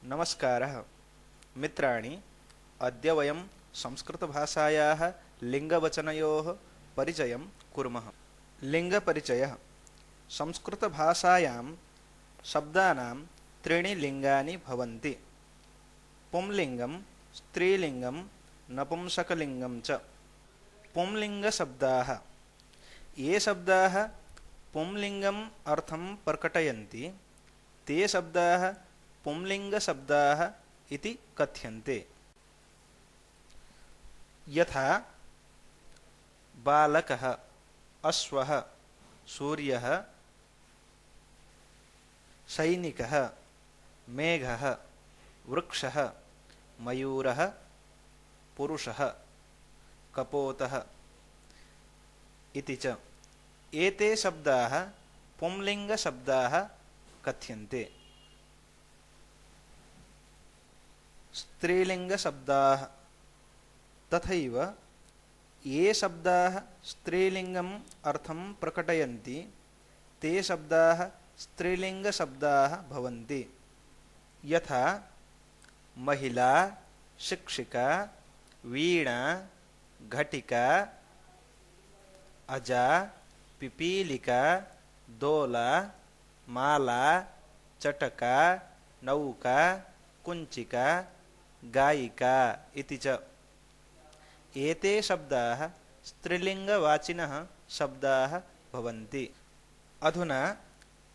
नमस्कारः मित्राणि, अद्य वयं संस्कृतभाषायाः लिङ्गवचनयोः परिचयं कुर्मः। लिङ्गपरिचयः। संस्कृतभाषायां शब्दानां त्रीणि लिङ्गानि भवन्ति: पुंलिङ्गं, स्त्रीलिङ्गं, नपुंसकलिङ्गं च। पुंलिङ्गशब्दाः। ये शब्दाः पुंलिङ्गम् अर्थं प्रकटयन्ति ते शब्दाः पुंलिङ्गशब्दाः इति कथ्यन्ते। यथा बालकः, अश्वः, सूर्यः, सैनिकः, मेघः, वृक्षः, मयूरः, पुरुषः, कपोतः इति च। एते शब्दाः पुंलिङ्गशब्दाः कथ्यन्ते। स्त्रीलिङ्गशब्दाः। तथैव ये शब्दाः स्त्रीलिङ्गम् अर्थं प्रकटयन्ति ते शब्दाः स्त्रीलिङ्गशब्दाः भवन्ति। यथा महिला, शिक्षिका, वीणा, घटिका, अजा, पिपीलिका, दोला, माला, चटका, नौका, कुञ्चिका, गायिका इति च। एते शब्दाः स्त्रीलिङ्गवाचिनः शब्दाः भवन्ति। अधुना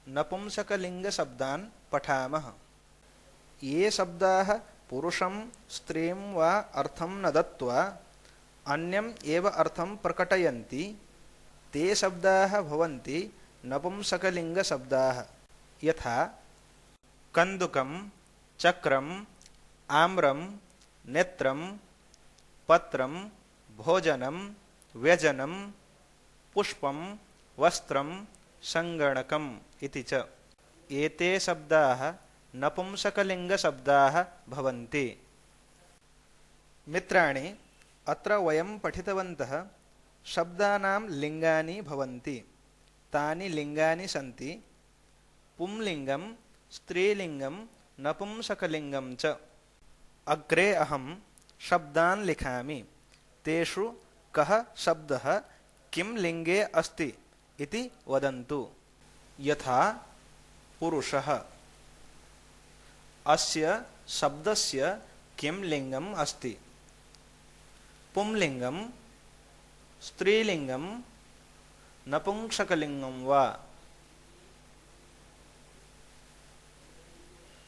नपुंसकलिङ्गशब्दान् पठामः। ये शब्दाः पुरुषं स्त्रीं वा अर्थं न दत्त्वा अन्यम् एव अर्थं प्रकटयन्ति ते शब्दाः भवन्ति नपुंसकलिङ्गशब्दाः। यथा कन्दुकं, चक्रम्, आम्रं, नेत्रं, पत्रं, भोजनं, व्यजनं, पुष्पं, वस्त्रं, सङ्गणकम् इति च। एते शब्दाः नपुंसकलिङ्गशब्दाः भवन्ति। मित्राणि, अत्र वयं पठितवन्तः शब्दानां लिङ्गानि भवन्ति। तानि लिङ्गानि सन्ति पुंलिङ्गं, स्त्रीलिङ्गं, नपुंसकलिङ्गं च। अग्रे अहं शब्दान् लिखामि। तेषु कः शब्दः किं लिङ्गे अस्ति इति वदन्तु। यथा पुरुषः। अस्य शब्दस्य किं लिङ्गम् अस्ति? पुंलिङ्गं, स्त्रीलिङ्गं, नपुंसकलिङ्गं वा?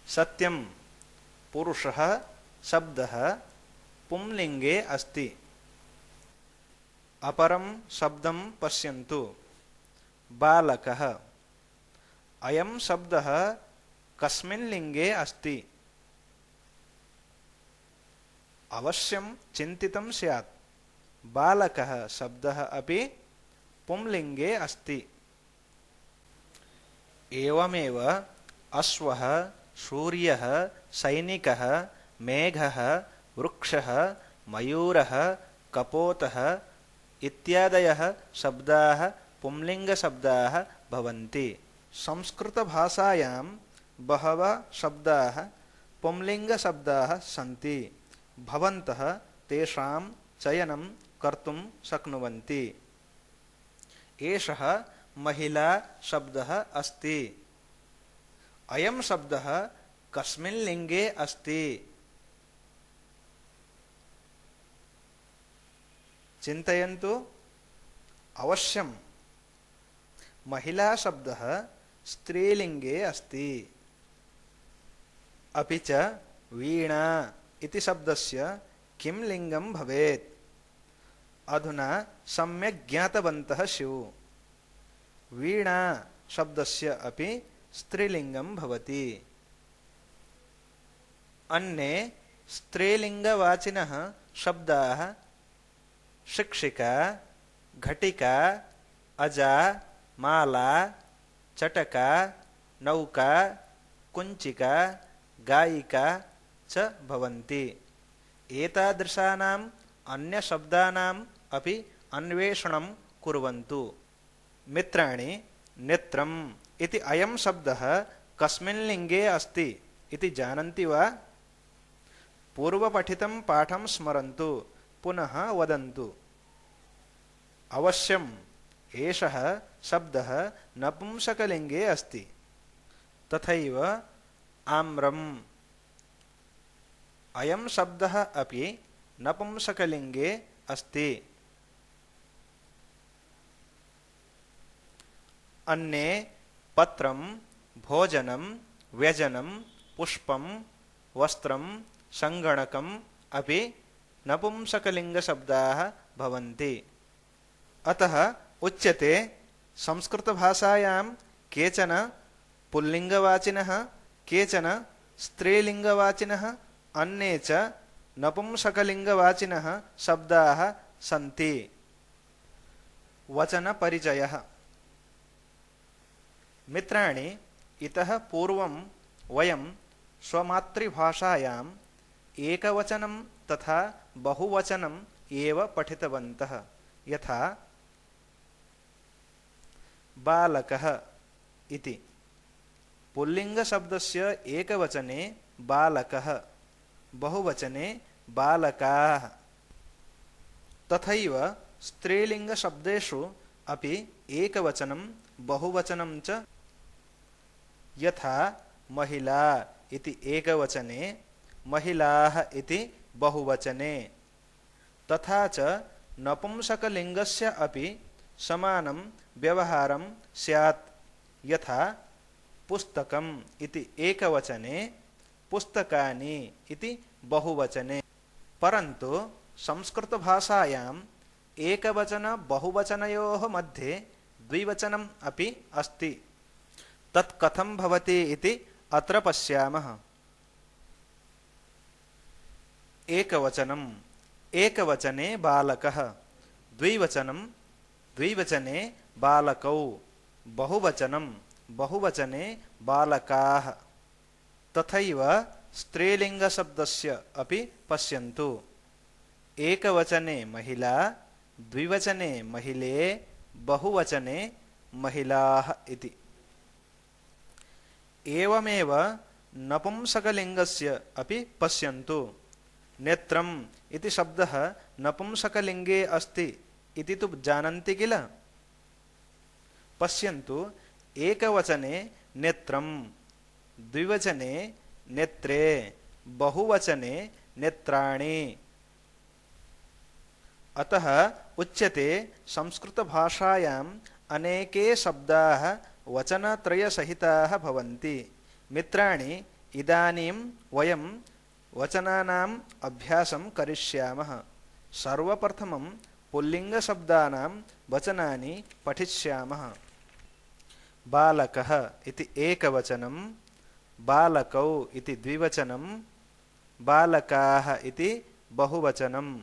सत्यं, पुरुषः शब्दः पुंलिङ्गे अस्ति। अपरं शब्दं पश्यन्तु। बालकः। अयं शब्दः कस्मिन् लिङ्गे अस्ति? अवश्यं चिन्तितं स्यात्। बालकः शब्दः अपि पुंलिङ्गे अस्ति। एवमेव अश्वः, सूर्यः, सैनिकः, मेघः, वृक्षः, मयूरः, कपोतः इत्यादयः शब्दाः पुंलिङ्गशब्दाः भवन्ति। संस्कृतभाषायां बहवः शब्दाः पुंलिङ्गशब्दाः सन्ति। भवन्तः तेषां चयनं कर्तुं शक्नुवन्ति। एषः महिला शब्दः अस्ति। अयं शब्दः कस्मिन् लिङ्गे अस्ति? चिन्तयन्तु। अवश्यं महिला शब्दः स्त्रीलिङ्गे अस्ति। अपि च वीणा इति शब्दस्य किं लिङ्गं भवेत्? अधुना सम्यक् ज्ञातवन्तः स्युः। वीणा शब्दस्य अपि स्त्रीलिङ्गं भवति। अन्ये स्त्रीलिङ्गवाचिनः शब्दाः शिक्षिका, घटिका, अजा, माला, चटका, नौका, कुञ्चिका, गायिका च भवन्ति। एतादृशानाम् अन्यशब्दानाम् अपि अन्वेषणं कुर्वन्तु। मित्राणि, नेत्रम् इति अयं शब्दः कस्मिन् लिङ्गे अस्ति इति जानन्ति वा? पूर्वपठितं पाठं स्मरन्तु पुनः वदन्तु। अवश्यम् एषः शब्दः नपुंसकलिङ्गे अस्ति। तथैव आम्रम् अयं शब्दः अपि नपुंसकलिङ्गे अस्ति। अन्ये पत्रं, भोजनं, व्यजनं, पुष्पं, वस्त्रं, सङ्गणकम् अपि नपुंसकलिङ्गशब्दाः भवन्ति। अतः उच्यते संस्कृतभाषायां केचन पुल्लिङ्गवाचिनः, केचन स्त्रीलिङ्गवाचिनः, अन्ये च नपुंसकलिङ्गवाचिनः शब्दाः सन्ति। वचनपरिचयः। मित्राणि, इतः पूर्वं वयं स्वमातृभाषायाम् एकवचनं तथा बहुवचनम् एव पठितवन्तः। यथा बालकः इति पुल्लिङ्गशब्दस्य एकवचने बालकः, बहुवचने बालकाः। तथैव स्त्रीलिङ्गशब्देषु अपि एकवचनं बहुवचनं च। यथा महिला इति एकवचने, महिलाः इति बहुवचने। तथा च नपुंसकलिङ्गस्य अपि समानं व्यवहारं स्यात्। यथा पुस्तकम् इति एकवचने, पुस्तकानि इति बहुवचने। परन्तु संस्कृतभाषायाम् एकवचन बहुवचनयोः मध्ये द्विवचनम् अपि अस्ति। तत् कथं भवति इति अत्र पश्यामः। एकवचनम् एकवचने बालकः, द्विवचनं द्विवचने बालकौ, बहुवचनं बहुवचने बालकाः। तथैव स्त्रीलिङ्गशब्दस्य अपि पश्यन्तु। एकवचने महिला, द्विवचने महिले, बहुवचने महिलाः इति। एवमेव नपुंसकलिङ्गस्य अपि पश्यन्तु। नेत्रम् इति शब्दः नपुंसकलिङ्गे अस्ति इति तु जानन्ति किल? पश्यन्तु, एकवचने नेत्रम्, द्विवचने नेत्रे, बहुवचने नेत्राणि। अतः उच्यते संस्कृतभाषायाम् अनेके शब्दाः वचनत्रयसहिताः भवन्ति। मित्राणि, इदानीं वयं वचनानाम् अभ्यासं करिष्यामः। सर्वप्रथमं पुल्लिङ्गशब्दानां वचनानि पठिष्यामः। बालकः इति एकवचनं, बालकौ इति द्विवचनं, बालकाः इति बहुवचनम्।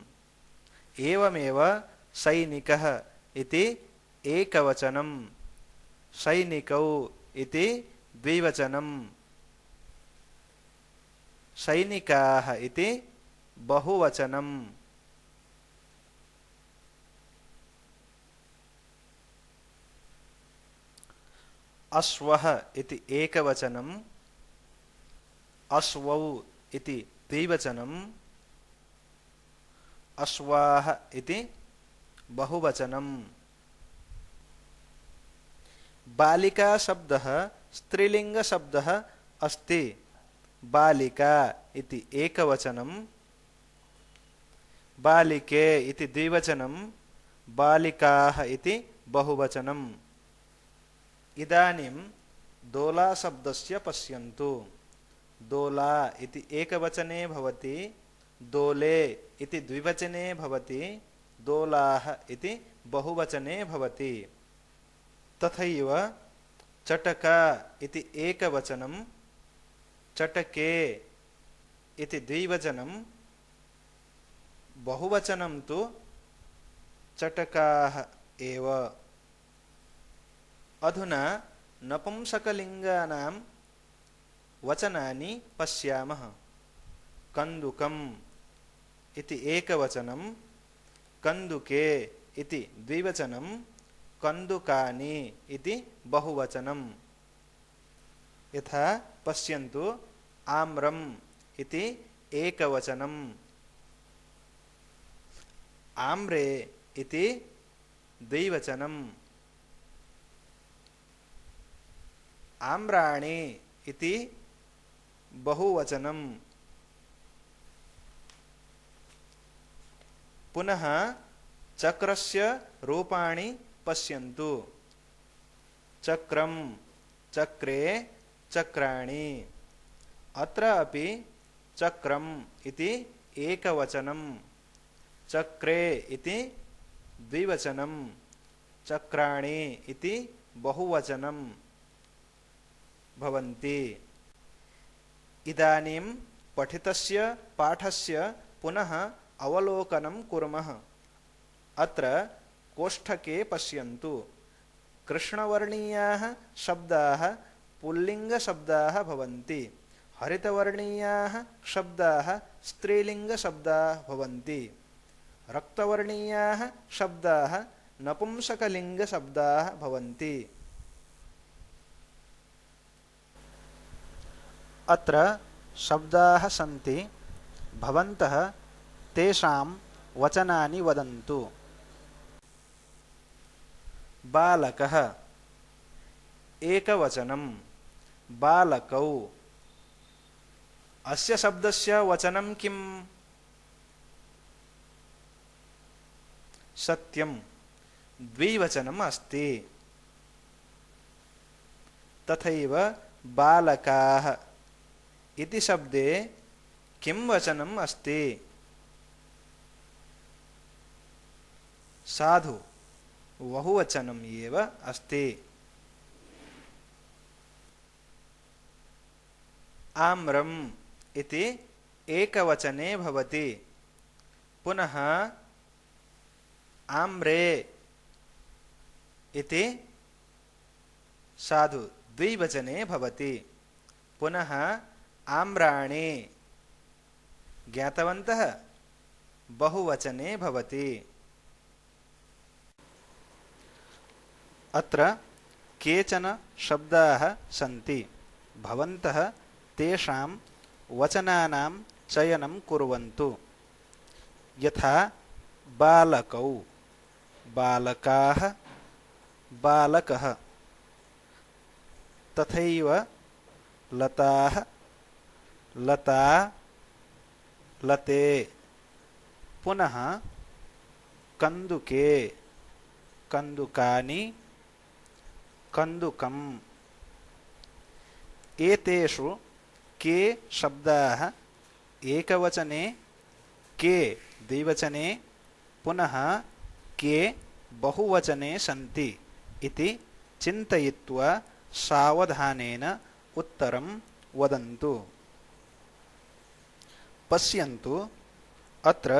एवमेव सैनिकः इति एकवचनं, सैनिकौ इति द्विवचनं, सैनिकाः इति बहुवचनम्। अश्वः इति एकवचनं, अश्वौ इति द्विवचनं, अश्वाः इति बहुवचनम्। बालिका शब्दः स्त्रीलिङ्गशब्दः अस्ति। बालिका इति एकवचनं, बालिके इति द्विवचनं, बालिकाः इति बहुवचनम्। इदानीं दोला शब्दस्य पश्यन्तु। दोला इति एकवचने भवति, दोले इति द्विवचने भवति, दोलाः इति बहुवचने भवति। तथैव चटका इति एकवचनं, चटके इति द्विवचनं, बहुवचनं तु चटकाः एव। अधुना नपुंसकलिङ्गानां वचनानि पश्यामः। कन्दुकम् इति एकवचनं, कन्दुके इति द्विवचनं, कन्दुकानि इति बहुवचनं। यथा पश्यन्तु, आम्रम् इति एकवचनम् आम्रे इति द्विवचनम् आम्राणि इति बहुवचनम् पुनः चक्रस्य रूपाणि पश्यन्तु चक्रं चक्रे चक्राणि अत्र अपि चक्रम् इति एकवचनम् चक्रे इति द्विवचनम् चक्राणि इति बहुवचनम् भवन्ति। इदानीं पठितस्य पाठस्य पुनः अवलोकनं कुर्मः। अत्र कोष्ठके पश्यन्तु कृष्णवर्णीयाः शब्दाः पुल्लिङ्गशब्दाः भवन्ति हरितवर्णीयाः शब्दाः स्त्रीलिङ्गशब्दाः भवन्ति रक्तवर्णीयाः शब्दाः नपुंसकलिङ्गशब्दाः भवन्ति। अत्र शब्दाः सन्ति भवन्तः तेषां वचनानि वदन्तु। बालकः एकवचनं बालकौ अस्य शब्दस्य वचनं किम् सत्यं द्विवचनम् अस्ति। तथैव बालकाः इति शब्दे किं वचनम् अस्ति साधु बहुवचनम् एव अस्ति। आम्रम् इति एकवचने भवति पुनः आम्रे इति साधु द्विवचने भवति पुनः आम्राणि ज्ञातवन्तः बहुवचने भवति। अत्र केचन शब्दाः सन्ति भवन्तः तेषां वचनानां चयनं कुर्वन्तु। यथा बालकौ बालकाः बालकः तथैव लताः लता लते पुनः कन्दुके कन्दुकानि कन्दुकम् एतेषु के शब्दाः एकवचने के द्विवचने पुनः के बहुवचने सन्ति इति चिन्तयित्वा सावधानेन उत्तरं वदन्तु। पश्यन्तु अत्र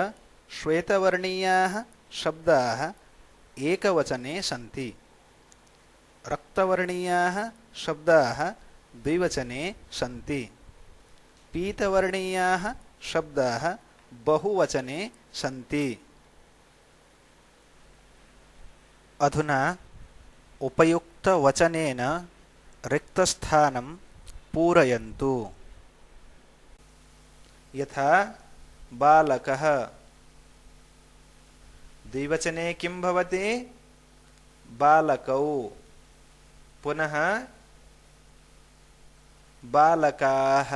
श्वेतवर्णीयाः शब्दाः एकवचने सन्ति रक्तवर्णीयाः शब्दाः द्विवचने सन्ति पीतवर्णीयाः शब्दाः बहुवचने सन्ति। अधुना उपयुक्तवचनेन रिक्तस्थानं पूरयन्तु। यथा बालकः द्विवचने किं भवति बालकौ पुनः बालकाः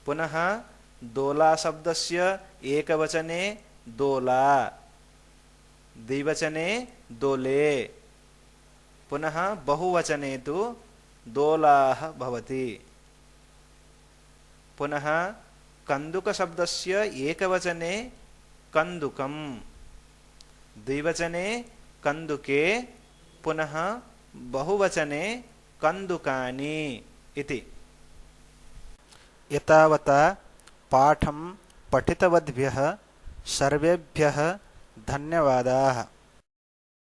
पुनः दोला शब्दस्य एकवचने दोला द्विवचने दोले पुनः बहुवचने तु दोलाः भवति। पुनः कन्दुकशब्दस्य एकवचने कन्दुकं द्विवचने कन्दुके पुनः बहुवचने कन्दुकानि इति। एतावता पाठं पठितवद्भ्यः सर्वेभ्यः धन्यवादाः।